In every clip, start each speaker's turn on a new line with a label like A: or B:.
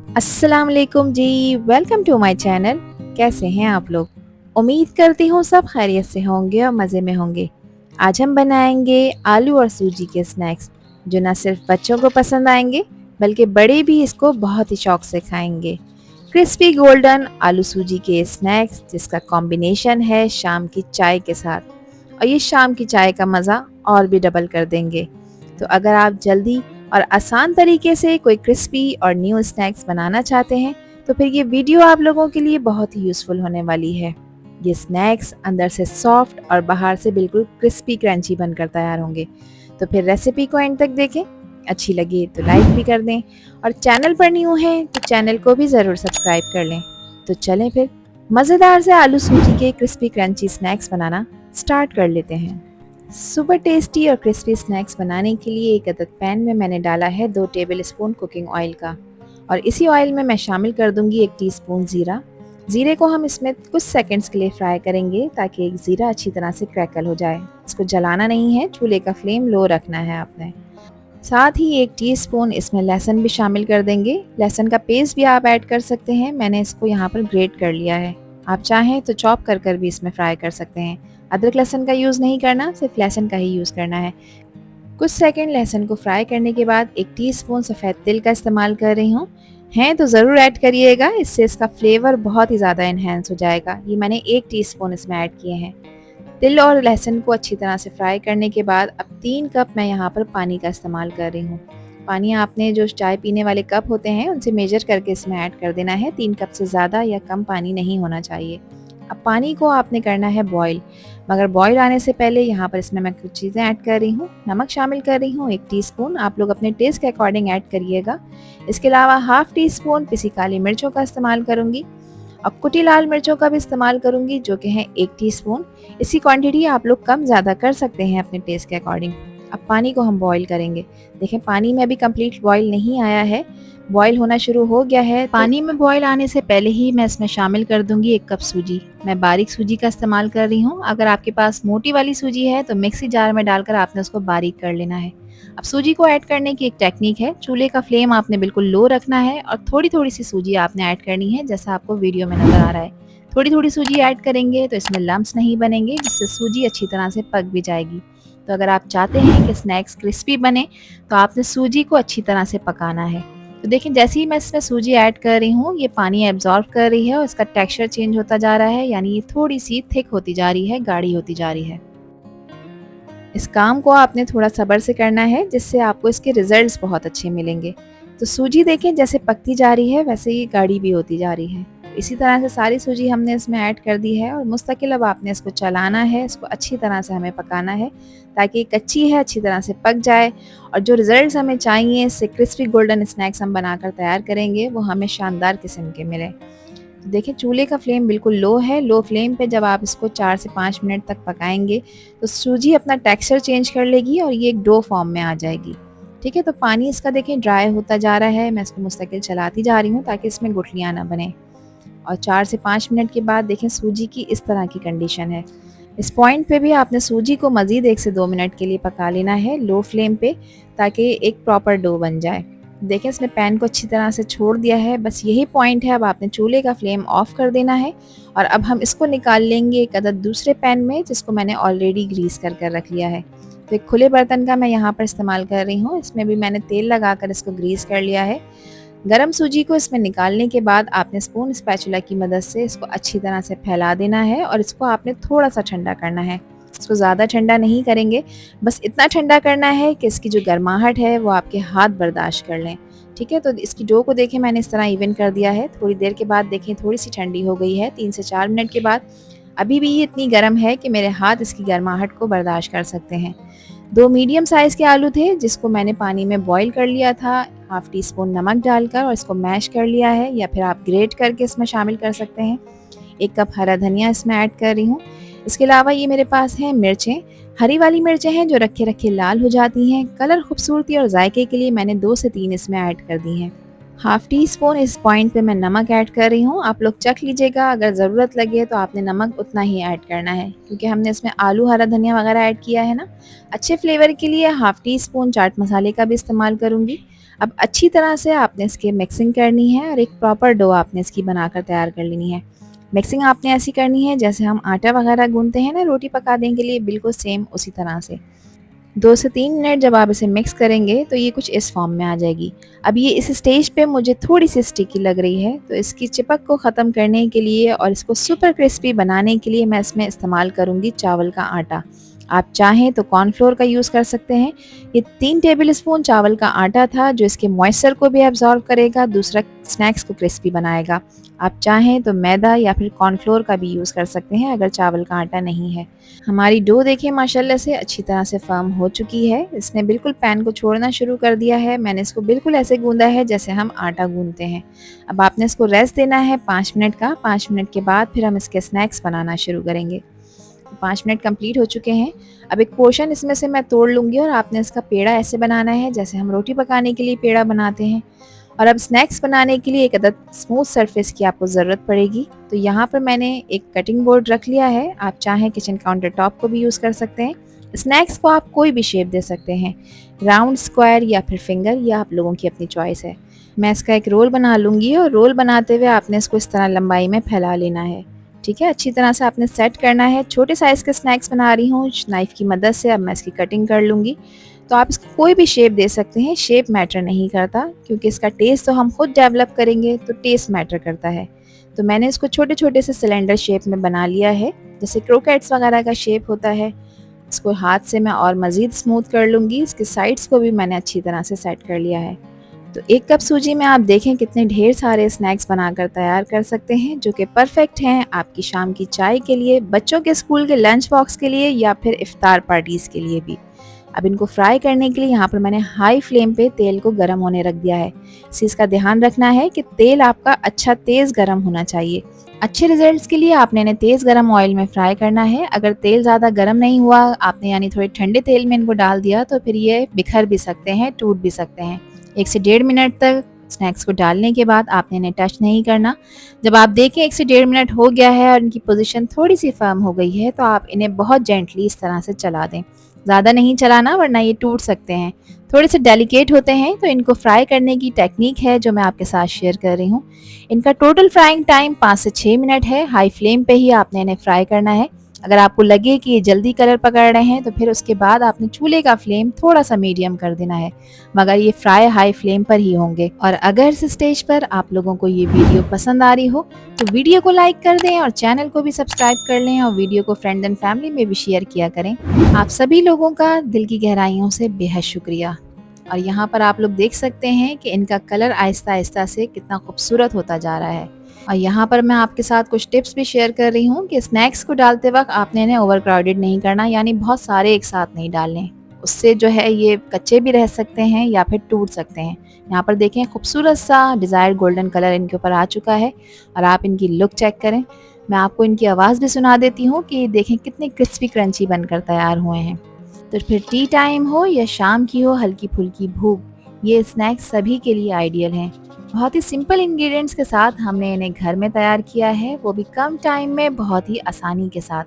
A: अस्सलाम वालेकुम जी। Welcome to my channel. कैसे हैं आप लोग? उम्मीद करती हूँ सब खैरियत से होंगे और मज़े में होंगे। आज हम बनाएंगे आलू और सूजी के स्नैक्स, जो ना सिर्फ बच्चों को पसंद आएंगे बल्कि बड़े भी इसको बहुत ही शौक से खाएंगे। क्रिस्पी गोल्डन आलू सूजी के स्नैक्स जिसका कॉम्बिनेशन है शाम की चाय के साथ, और ये शाम की चाय का मज़ा और भी डबल कर देंगे। तो अगर आप जल्दी और आसान तरीके से कोई क्रिस्पी और न्यू स्नैक्स बनाना चाहते हैं तो फिर ये वीडियो आप लोगों के लिए बहुत ही यूज़फुल होने वाली है। ये स्नैक्स अंदर से सॉफ्ट और बाहर से बिल्कुल क्रिस्पी क्रंची बनकर तैयार होंगे। तो फिर रेसिपी को एंड तक देखें, अच्छी लगी तो लाइक भी कर दें, और चैनल पर न्यू हैं तो चैनल को भी ज़रूर सब्सक्राइब कर लें। तो चलें फिर मज़ेदार से आलू सूजी के क्रिस्पी क्रंची स्नैक्स बनाना स्टार्ट कर लेते हैं। सुपर टेस्टी और क्रिस्पी स्नैक्स बनाने के लिए एक अदद पैन में मैंने डाला है 2 टेबल स्पून कुकिंग ऑयल का, और इसी ऑयल में मैं शामिल कर दूंगी 1 टीस्पून ज़ीरा। ज़ीरे को हम इसमें कुछ सेकंड्स के लिए फ्राई करेंगे ताकि एक ज़ीरा अच्छी तरह से क्रैकल हो जाए। इसको जलाना नहीं है, चूल्हे का फ्लेम लो रखना है आपने। साथ ही 1 टीस्पून इसमें लहसुन भी शामिल कर देंगे। लहसुन का पेस्ट भी आप ऐड कर सकते हैं, मैंने इसको यहाँ पर ग्रेट कर लिया है। आप चाहें तो चॉप कर भी इसमें फ्राई कर सकते हैं। अदरक लहसुन का यूज़ नहीं करना, सिर्फ लहसुन का ही यूज़ करना है। कुछ सेकंड लहसुन को फ्राई करने के बाद 1 टीस्पून सफ़ेद तिल का इस्तेमाल कर रही हूँ। हैं तो ज़रूर ऐड करिएगा, इससे इसका फ्लेवर बहुत ही ज़्यादा इन्हेंस हो जाएगा। ये मैंने 1 टीस्पून इसमें ऐड किए हैं। तिल और लहसुन को अच्छी तरह से फ्राई करने के बाद अब 3 कप मैं यहाँ पर पानी का इस्तेमाल कर रही हूँ। पानी आपने जो चाय पीने वाले कप होते हैं उनसे मेजर करके इसमें ऐड कर देना है। 3 कप से ज़्यादा या कम पानी नहीं होना चाहिए। अब पानी को आपने करना है बॉईल, मगर बॉईल आने से पहले यहाँ पर इसमें मैं कुछ चीज़ें ऐड कर रही हूँ। नमक शामिल कर रही हूँ 1 टीस्पून, आप लोग अपने टेस्ट के अकॉर्डिंग ऐड करिएगा। इसके अलावा हाफ़ टीस्पून पिसी काली मिर्चों का इस्तेमाल करूँगी। अब कुटी लाल मिर्चों का भी इस्तेमाल करूँगी जो कि है 1 टीस्पून। इसकी क्वांटिटी आप लोग कम ज़्यादा कर सकते हैं अपने टेस्ट के अकॉर्डिंग। अब पानी को हम बॉईल करेंगे। देखें पानी में अभी कंप्लीट बॉईल नहीं आया है, बॉईल होना शुरू हो गया है। पानी में बॉईल आने से पहले ही मैं इसमें शामिल कर दूंगी 1 कप सूजी। मैं बारीक सूजी का इस्तेमाल कर रही हूँ। अगर आपके पास मोटी वाली सूजी है तो मिक्सी जार में डालकर आपने उसको बारीक कर लेना है। अब सूजी को ऐड करने की एक टेक्निक है, चूल्हे का फ्लेम आपने बिल्कुल लो रखना है और थोड़ी थोड़ी सी सूजी आपने ऐड करनी है, जैसा आपको वीडियो में नज़र आ रहा है। थोड़ी थोड़ी सूजी ऐड करेंगे तो इसमें लम्प्स नहीं बनेंगे, जिससे सूजी अच्छी तरह से पक भी जाएगी। तो अगर आप चाहते हैं कि स्नैक्स क्रिस्पी बने तो आपने सूजी को अच्छी तरह से पकाना है। तो देखिए जैसे ही मैं इसमें सूजी ऐड कर रही हूँ, ये पानी एब्जॉर्ब कर रही है और इसका टेक्सचर चेंज होता जा रहा है, यानी ये थोड़ी सी थिक होती जा रही है, गाढ़ी होती जा रही है। इस काम को आपने थोड़ा सब्र से करना है, जिससे आपको इसके रिजल्ट्स बहुत अच्छे मिलेंगे। तो सूजी देखें जैसे पकती जा रही है वैसे ही गाढ़ी भी होती जा रही है। इसी तरह से सारी सूजी हमने इसमें ऐड कर दी है और मुस्तकिल अब आपने इसको चलाना है, इसको अच्छी तरह से हमें पकाना है ताकि कच्ची है अच्छी तरह से पक जाए, और जो रिजल्ट्स हमें चाहिए इससे क्रिस्पी गोल्डन स्नैक्स हम बनाकर तैयार करेंगे वो हमें शानदार किस्म के मिले। तो देखिए चूल्हे का फ्लेम बिल्कुल लो है। लो फ्लेम पे जब आप इसको 4 से 5 मिनट तक पकाएंगे तो सूजी अपना टेक्सचर चेंज कर लेगी और ये एक डो फॉर्म में आ जाएगी। ठीक है, तो पानी इसका देखें ड्राई होता जा रहा है। मैं इसको मुस्तकिल चलाती जा रही हूँ ताकि इसमें गुठलियाँ ना बने। और 4 से 5 मिनट के बाद देखें सूजी की इस तरह की कंडीशन है। इस पॉइंट पे भी आपने सूजी को मज़ीद 1 से 2 मिनट के लिए पका लेना है लो फ्लेम पे, ताकि एक प्रॉपर डो बन जाए। देखें इसने पैन को अच्छी तरह से छोड़ दिया है, बस यही पॉइंट है। अब आपने चूल्हे का फ्लेम ऑफ कर देना है और अब हम इसको निकाल लेंगे एक अदद दूसरे पैन में, जिसको मैंने ऑलरेडी ग्रीस कर रख लिया है। तो एक खुले बर्तन का मैं यहाँ पर इस्तेमाल कर रही हूँ, इसमें भी मैंने तेल लगाकर इसको ग्रीस कर लिया है। गरम सूजी को इसमें निकालने के बाद आपने स्पून स्पैचुला की मदद से इसको अच्छी तरह से फैला देना है और इसको आपने थोड़ा सा ठंडा करना है। इसको ज़्यादा ठंडा नहीं करेंगे, बस इतना ठंडा करना है कि इसकी जो गर्माहट है वो आपके हाथ बर्दाश्त कर लें। ठीक है, तो इसकी डो को देखें मैंने इस तरह इवन कर दिया है। थोड़ी देर के बाद देखें थोड़ी सी ठंडी हो गई है, 3 से 4 मिनट के बाद। अभी भी ये इतनी गर्म है कि मेरे हाथ इसकी गर्माहट को बर्दाश्त कर सकते हैं। 2 मीडियम साइज़ के आलू थे जिसको मैंने पानी में बॉईल कर लिया था, हाफ़ टी स्पून नमक डालकर, और इसको मैश कर लिया है, या फिर आप ग्रेट करके इसमें शामिल कर सकते हैं। 1 कप हरा धनिया इसमें ऐड कर रही हूँ। इसके अलावा ये मेरे पास हैं मिर्चें, हरी वाली मिर्चें हैं जो रखे रखे लाल हो जाती हैं। कलर खूबसूरती और जायके के लिए मैंने 2 से 3 इसमें ऐड कर दी हैं। हाफ़ टी स्पून इस पॉइंट पे मैं नमक ऐड कर रही हूँ। आप लोग चख लीजिएगा, अगर ज़रूरत लगे तो आपने नमक उतना ही ऐड करना है, क्योंकि हमने इसमें आलू हरा धनिया वगैरह ऐड किया है ना। अच्छे फ्लेवर के लिए हाफ़ टी स्पून चाट मसाले का भी इस्तेमाल करूँगी। अब अच्छी तरह से आपने इसकी मिक्सिंग करनी है और एक प्रॉपर डो आपने इसकी बनाकर तैयार कर लेनी है। मिक्सिंग आपने ऐसी करनी है जैसे हम आटा वगैरह गूंथते हैं ना रोटी पकाने के लिए, बिल्कुल सेम उसी तरह से। 2 से 3 मिनट जब आप इसे मिक्स करेंगे तो ये कुछ इस फॉर्म में आ जाएगी। अब ये इस स्टेज पे मुझे थोड़ी-सी स्टिकी लग रही है, तो इसकी चिपक को ख़त्म करने के लिए और इसको सुपर क्रिस्पी बनाने के लिए मैं इसमें इस्तेमाल करूँगी चावल का आटा। आप चाहें तो कॉर्नफ्लोर का यूज़ कर सकते हैं। ये 3 टेबल स्पून चावल का आटा था जो इसके मॉइस्चर को भी एब्ज़ॉर्ब करेगा, दूसरा स्नैक्स को क्रिस्पी बनाएगा। आप चाहें तो मैदा या फिर कॉर्नफ्लोर का भी यूज़ कर सकते हैं अगर चावल का आटा नहीं है। हमारी डो देखिए माशाल्लाह से अच्छी तरह से फर्म हो चुकी है। इसने बिल्कुल पैन को छोड़ना शुरू कर दिया है। मैंने इसको बिल्कुल ऐसे गूँधा है जैसे हम आटा गूँधते हैं। अब आपने इसको रेस्ट देना है 5 मिनट का। 5 मिनट के बाद फिर हम इसके स्नैक्स बनाना शुरू करेंगे। 5 मिनट कंप्लीट हो चुके हैं। अब एक पोर्शन इसमें से मैं तोड़ लूँगी और आपने इसका पेड़ा ऐसे बनाना है जैसे हम रोटी पकाने के लिए पेड़ा बनाते हैं। और अब स्नैक्स बनाने के लिए एक अदद स्मूथ सरफेस की आपको ज़रूरत पड़ेगी। तो यहाँ पर मैंने एक कटिंग बोर्ड रख लिया है। आप चाहें किचन काउंटर टॉप को भी यूज़ कर सकते हैं। स्नैक्स को आप कोई भी शेप दे सकते हैं, राउंड, स्क्वायर या फिर फिंगर, या आप लोगों की अपनी चॉइस है। मैं इसका एक रोल बना लूँगी और रोल बनाते हुए आपने इसको इस तरह लंबाई में फैला लेना है। ठीक है, अच्छी तरह से आपने सेट करना है। छोटे साइज़ के स्नैक्स बना रही हूँ नाइफ़ की मदद से। अब मैं इसकी कटिंग कर लूँगी। तो आप इसको कोई भी शेप दे सकते हैं, शेप मैटर नहीं करता, क्योंकि इसका टेस्ट तो हम खुद डेवलप करेंगे तो टेस्ट मैटर करता है। तो मैंने इसको छोटे-छोटे से सिलेंडर शेप में बना लिया है, जैसे क्रोकेट्स वगैरह का शेप होता है। इसको हाथ से मैं और मज़ीद स्मूथ कर लूँगी। इसके साइड्स को भी मैंने अच्छी तरह से सेट कर लिया है। तो 1 कप सूजी में आप देखें कितने ढेर सारे स्नैक्स बनाकर तैयार कर सकते हैं, जो कि परफेक्ट हैं आपकी शाम की चाय के लिए, बच्चों के स्कूल के लंच बॉक्स के लिए या फिर इफ्तार पार्टीज़ के लिए भी। अब इनको फ्राई करने के लिए यहाँ पर मैंने हाई फ्लेम पे तेल को गर्म होने रख दिया है। इस चीज़ का ध्यान रखना है कि तेल आपका अच्छा तेज़ गर्म होना चाहिए। अच्छे रिजल्ट्स के लिए आपने इन्हें तेज़ गर्म ऑयल में फ्राई करना है। अगर तेल ज़्यादा गर्म नहीं हुआ, आपने यानी थोड़े ठंडे तेल में इनको डाल दिया, तो फिर ये बिखर भी सकते हैं, टूट भी सकते हैं। 1 से 1.5 मिनट तक स्नैक्स को डालने के बाद आपने इन्हें टच नहीं करना। जब आप देखें 1 से 1.5 मिनट हो गया है और इनकी पोजीशन थोड़ी-सी फर्म हो गई है, तो आप इन्हें बहुत जेंटली इस तरह से चला दें। ज़्यादा नहीं चलाना वरना ये टूट सकते हैं। थोड़े से डेलिकेट होते हैं, तो इनको फ्राई करने की टेक्निक है जो मैं आपके साथ शेयर कर रही हूँ। इनका टोटल फ्राइंग टाइम 5 से 6 मिनट है। हाई फ्लेम पे ही आपने इन्हें फ्राई करना है। अगर आपको लगे कि ये जल्दी कलर पकड़ रहे हैं, तो फिर उसके बाद आपने चूल्हे का फ्लेम थोड़ा-सा मीडियम कर देना है, मगर ये फ्राई हाई फ्लेम पर ही होंगे। और अगर इस स्टेज पर आप लोगों को ये वीडियो पसंद आ रही हो, तो वीडियो को लाइक कर दें और चैनल को भी सब्सक्राइब कर लें और वीडियो को फ्रेंड एंड फैमिली में भी शेयर किया करें। आप सभी लोगों का दिल की गहराइयों से बेहद शुक्रिया। और यहाँ पर आप लोग देख सकते हैं कि इनका कलर आहिस्ता-आहिस्ता से कितना खूबसूरत होता जा रहा है। और यहाँ पर मैं आपके साथ कुछ टिप्स भी शेयर कर रही हूँ कि स्नैक्स को डालते वक्त आपने इन्हें ओवर क्राउडेड नहीं करना, यानी बहुत सारे एक साथ नहीं डालने। उससे जो है ये कच्चे भी रह सकते हैं या फिर टूट सकते हैं। यहाँ पर देखें खूबसूरत सा डिज़ायर्ड गोल्डन कलर इनके ऊपर आ चुका है। और आप इनकी लुक चेक करें। मैं आपको इनकी आवाज़ भी सुना देती हूँ कि देखें कितने क्रिस्पी क्रंची बनकर तैयार हुए हैं। तो फिर टी टाइम हो या शाम की हो हल्की फुल्की भूख, ये स्नैक्स सभी के लिए आइडियल हैं। बहुत ही सिंपल इंग्रेडिएंट्स के साथ हमने इन्हें घर में तैयार किया है, वो भी कम टाइम में बहुत ही आसानी के साथ।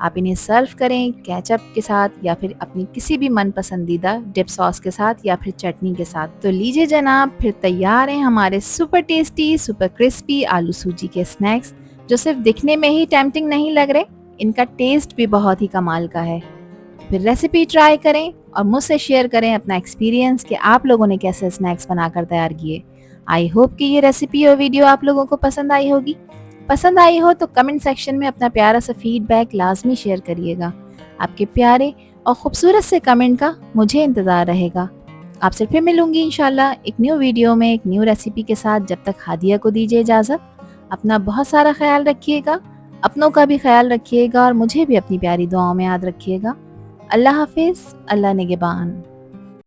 A: आप इन्हें सर्व करें केचप के साथ या फिर अपनी किसी भी मन पसंदीदा डिप सॉस के साथ या फिर चटनी के साथ। तो लीजिए जनाब, फिर तैयार हैं हमारे सुपर टेस्टी सुपर क्रिस्पी आलू सूजी के स्नैक्स, जो सिर्फ दिखने में ही टेम्पटिंग नहीं लग रहे, इनका टेस्ट भी बहुत ही कमाल का है। फिर रेसिपी ट्राई करें और मुझसे शेयर करें अपना एक्सपीरियंस कि आप लोगों ने कैसे स्नैक्स बनाकर तैयार किए। आई होप कि ये रेसिपी और वीडियो आप लोगों को पसंद आई होगी। पसंद आई हो तो कमेंट सेक्शन में अपना प्यारा सा फीडबैक लाजमी शेयर करिएगा। आपके प्यारे और खूबसूरत से कमेंट का मुझे इंतज़ार रहेगा। आपसे फिर मिलूंगी इंशाल्लाह एक न्यू वीडियो में एक न्यू रेसिपी के साथ। जब तक हादिया को दीजिए इजाज़त। अपना बहुत सारा ख्याल रखिएगा, अपनों का भी ख्याल रखिएगा और मुझे भी अपनी प्यारी दुआओं में याद रखिएगा। अल्लाह हाफिज़, अल्लाह निगहबान।